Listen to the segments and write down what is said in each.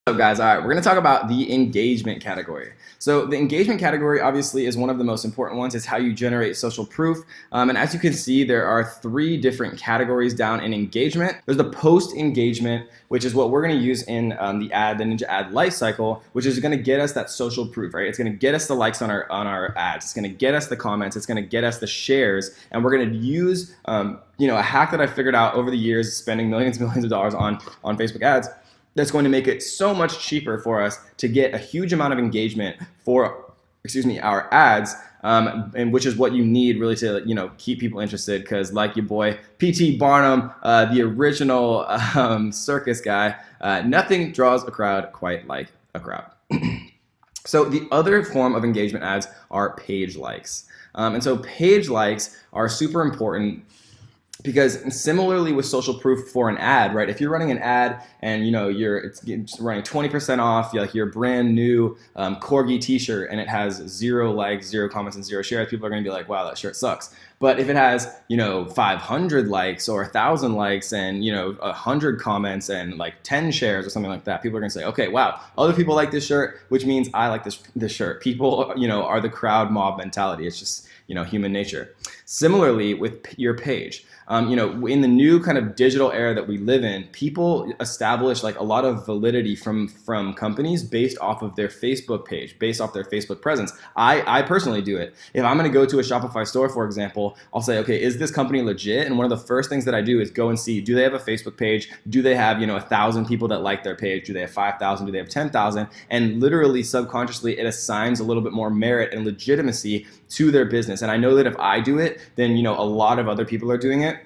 So guys, all right, we're going to talk about the engagement category. So the engagement category obviously is one of the most important ones. It's how you generate social proof. And as you can see, there are three different categories down in engagement. There's the post engagement, which is what we're going to use in the Ninja ad life cycle, which is going to get us that social proof, right? It's going to get us the likes on our ads. It's going to get us the comments. It's going to get us the shares. And we're going to use a hack that I figured out over the years, spending millions and millions of dollars on Facebook ads, that's going to make it so much cheaper for us to get a huge amount of engagement for, our ads, and which is what you need really to, keep people interested. Because like your boy P.T. Barnum, the original circus guy, nothing draws a crowd quite like a crowd. So the other form of engagement ads are page likes. And so page likes are super important because similarly with social proof for an ad, right? If you're running an ad and it's running 20% off, like your brand new Corgi t-shirt, and it has 0 likes, 0 comments, and 0 shares, people are going to be like, wow, that shirt sucks. But if it has 500 likes or 1,000 likes and 100 comments and like 10 shares or something like that, people are going to say, okay, wow, other people like this shirt, which means I like this shirt. People are the crowd mob mentality. It's just human nature. Similarly with your page. In the new kind of digital era that we live in, people establish like a lot of validity from companies based off of their Facebook page, based off their Facebook presence. I personally do it. If I'm going to go to a Shopify store, for example, I'll say, okay, is this company legit? And one of the first things that I do is go and see, do they have a Facebook page? Do they have 1,000 people that like their page? Do they have 5,000? Do they have 10,000? And literally subconsciously, it assigns a little bit more merit and legitimacy to their business. And I know that if I do it, then a lot of other people are doing it.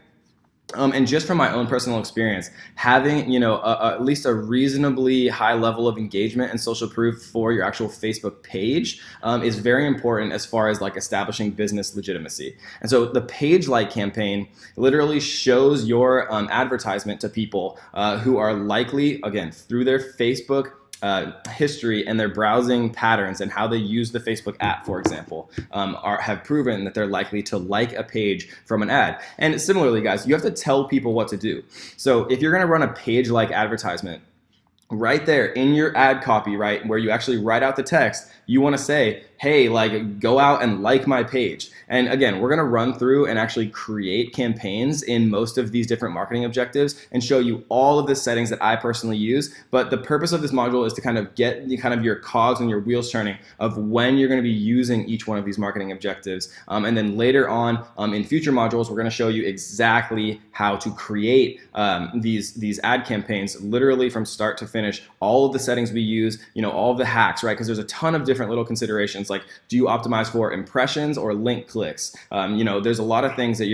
And just from my own personal experience, having at least a reasonably high level of engagement and social proof for your actual Facebook page is very important as far as like establishing business legitimacy. And so the page like campaign literally shows your advertisement to people who are likely, again, through their Facebook history and their browsing patterns and how they use the Facebook app, for example, have proven that they're likely to like a page from an ad. And similarly, guys, you have to tell people what to do. So if you're going to run a page like advertisement, right there in your ad copy, right, where you actually write out the text, you want to say, hey, like, go out and like my page. And again, we're going to run through and actually create campaigns in most of these different marketing objectives and show you all of the settings that I personally use. But the purpose of this module is to kind of get your cogs and your wheels turning of when you're going to be using each one of these marketing objectives. And then later on in future modules, we're going to show you exactly how to create these ad campaigns literally from start to finish, all of the settings we use, all of the hacks, right? Because there's a ton of different little considerations, like do you optimize for impressions or link clicks? There's a lot of things that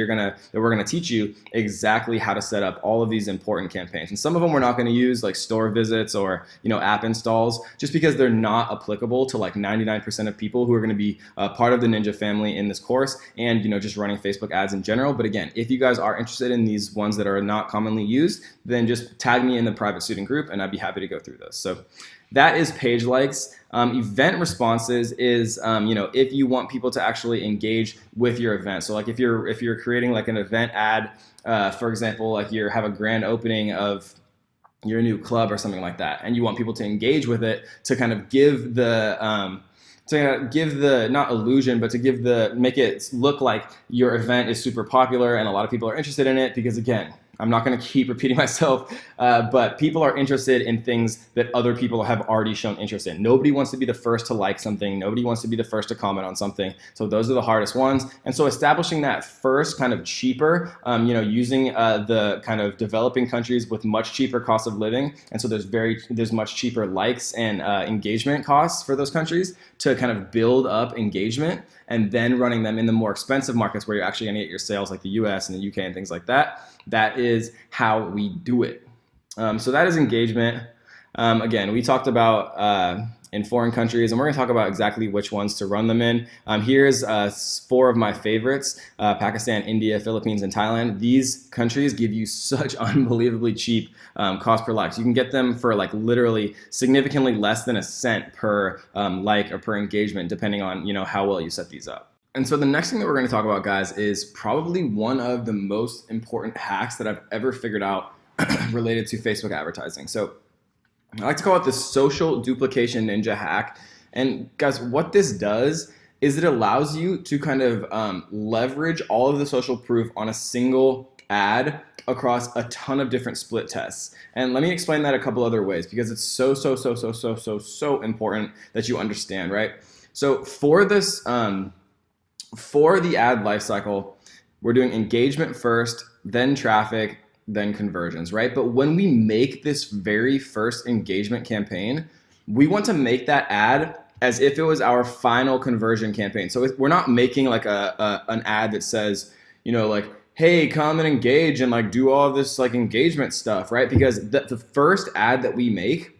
we're gonna teach you exactly how to set up all of these important campaigns. And some of them we're not gonna use, like store visits or app installs, just because they're not applicable to like 99% of people who are gonna be part of the Ninja family in this course, and just running Facebook ads in general. But again, if you guys are interested in these ones that are not commonly used, then just tag me in the private student group and I'd be happy to go through those. So that is page likes. Event responses is if you want people to actually engage with your event. So like if you're creating like an event ad, for example, like you have a grand opening of your new club or something like that, and you want people to engage with it to kind of give the not illusion, but to make it look like your event is super popular and a lot of people are interested in it. Because again, I'm not going to keep repeating myself, but people are interested in things that other people have already shown interest in. Nobody wants to be the first to like something. Nobody wants to be the first to comment on something. So those are the hardest ones. And so establishing that first kind of cheaper, using the kind of developing countries with much cheaper cost of living. And so there's much cheaper likes and engagement costs for those countries to kind of build up engagement, and then running them in the more expensive markets where you're actually going to get your sales, like the US and the UK and things like that. That is how we do it. So that is engagement. Again, we talked about in foreign countries, and we're going to talk about exactly which ones to run them in. Here's 4 of my favorites: Pakistan, India, Philippines, and Thailand. These countries give you such unbelievably cheap cost per likes. You can get them for like literally significantly less than a cent per like or per engagement, depending on how well you set these up. And so the next thing that we're going to talk about, guys, is probably one of the most important hacks that I've ever figured out related to Facebook advertising. So I like to call it the social duplication ninja hack. And guys, what this does is it allows you to kind of leverage all of the social proof on a single ad across a ton of different split tests. And let me explain that a couple other ways because it's so important that you understand, right? So for this, for the ad lifecycle, we're doing engagement first, then traffic, then conversions, right? But when we make this very first engagement campaign, we want to make that ad as if it was our final conversion campaign. So we're not making like an ad that says, you know, like, hey, come and engage and like do all this like engagement stuff, right? Because the first ad that we make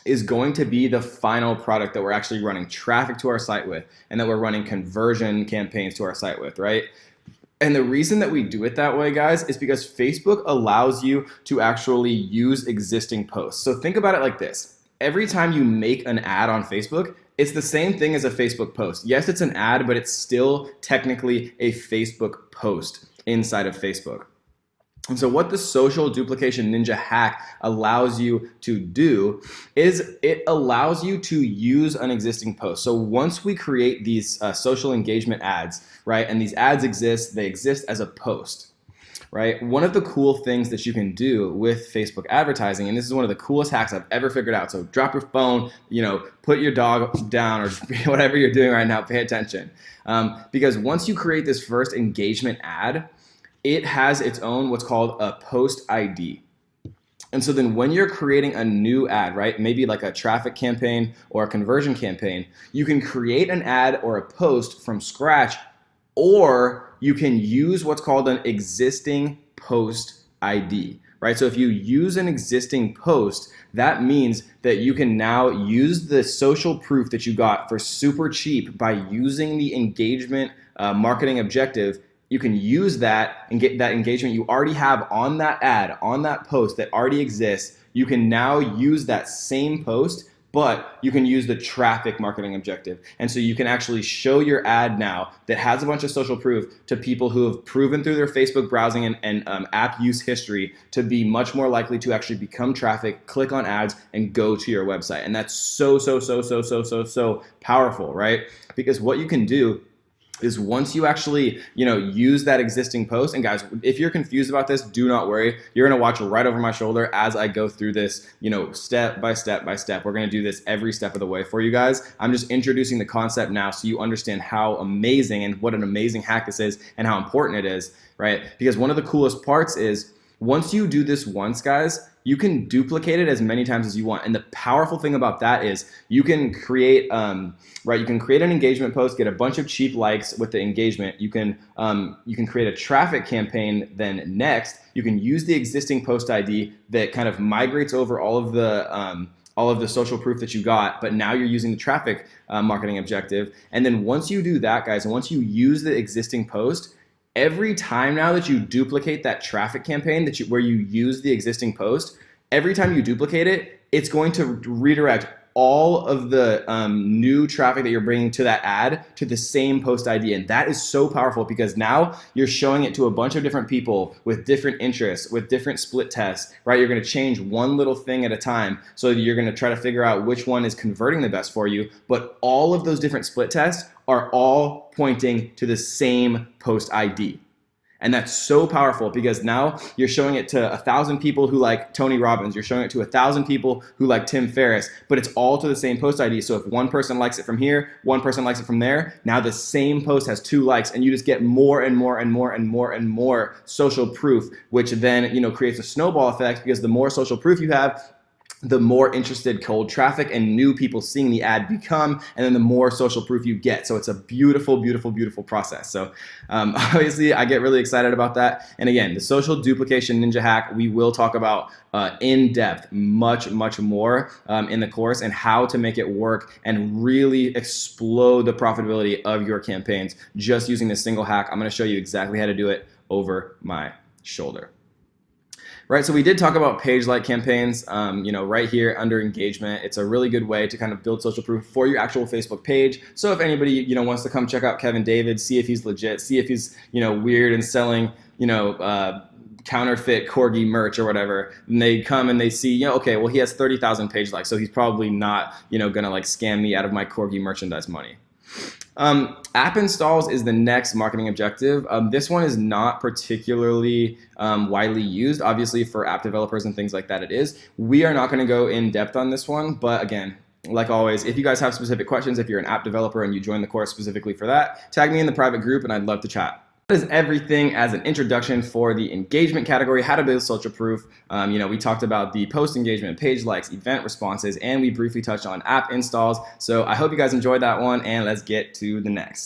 is going to be the final product that we're actually running traffic to our site with and that we're running conversion campaigns to our site with, right? And the reason that we do it that way, guys, is because Facebook allows you to actually use existing posts. So think about it like this. Every time you make an ad on Facebook, it's the same thing as a Facebook post. Yes, it's an ad, but it's still technically a Facebook post inside of Facebook. And so what the social duplication ninja hack allows you to do is it allows you to use an existing post. So once we create these social engagement ads, right, and these ads exist, they exist as a post, right? One of the cool things that you can do with Facebook advertising, and this is one of the coolest hacks I've ever figured out. So drop your phone, you know, put your dog down or whatever you're doing right now, pay attention. Because once you create this first engagement ad, it has its own what's called a post ID. And so then when you're creating a new ad, right, maybe like a traffic campaign or a conversion campaign, you can create an ad or a post from scratch, or you can use what's called an existing post ID, right? So if you use an existing post, that means that you can now use the social proof that you got for super cheap by using the engagement marketing objective. You can use that and get that engagement you already have on that ad, on that post that already exists. You can now use that same post, but you can use the traffic marketing objective. And so you can actually show your ad now that has a bunch of social proof to people who have proven through their Facebook browsing and app use history to be much more likely to actually become traffic, click on ads, and go to your website. And that's so powerful, right? Because what you can do is once you actually, you know, use that existing post, and guys, if you're confused about this, do not worry. You're gonna watch right over my shoulder as I go through this, you know, step by step by step. We're gonna do this every step of the way for you guys. I'm just introducing the concept now so you understand how amazing and what an amazing hack this is and how important it is, right? Because one of the coolest parts is once you do this once, guys, you can duplicate it as many times as you want. And the powerful thing about that is you can create, you can create an engagement post, get a bunch of cheap likes with the engagement. You can create a traffic campaign then next. You can use the existing post ID that kind of migrates over all of the social proof that you got, but now you're using the traffic marketing objective. And then once you do that, guys, and once you use the existing post, every time now that you duplicate that traffic campaign where you use the existing post, every time you duplicate it, it's going to redirect all of the new traffic that you're bringing to that ad to the same post ID. And that is so powerful because now you're showing it to a bunch of different people with different interests, with different split tests, right? You're going to change one little thing at a time. So you're going to try to figure out which one is converting the best for you. But all of those different split tests are all pointing to the same post ID. And that's so powerful because now you're showing it to 1,000 people who like Tony Robbins. You're showing it to 1,000 people who like Tim Ferriss, but it's all to the same post ID. So if one person likes it from here, one person likes it from there, now the same post has 2 likes and you just get more and more social proof, which then, you know, creates a snowball effect because the more social proof you have, the more interested cold traffic and new people seeing the ad become, and then the more social proof you get. So it's a beautiful process. So obviously I get really excited about that. And again, the social duplication ninja hack, we will talk about in depth much more in the course and how to make it work and really explode the profitability of your campaigns just using this single hack. I'm gonna show you exactly how to do it over my shoulder. Right, so we did talk about page-like campaigns, you know, right here under engagement. It's a really good way to kind of build social proof for your actual Facebook page. So if anybody, you know, wants to come check out Kevin David, see if he's legit, see if he's, you know, weird and selling, you know, counterfeit corgi merch or whatever, and they come and they see, okay, well, he has 30,000 page likes, so he's probably not, gonna like scam me out of my corgi merchandise money. App installs is the next marketing objective. This one is not particularly widely used. Obviously, for app developers and things like that, it is. We are not going to go in depth on this one, but again, like always, if you guys have specific questions, if you're an app developer and you join the course specifically for that, tag me in the private group and I'd love to chat. That is everything as an introduction for the engagement category, how to build social proof. We talked about the post engagement, page likes, event responses, and we briefly touched on app installs. So I hope you guys enjoyed that one, and let's get to the next.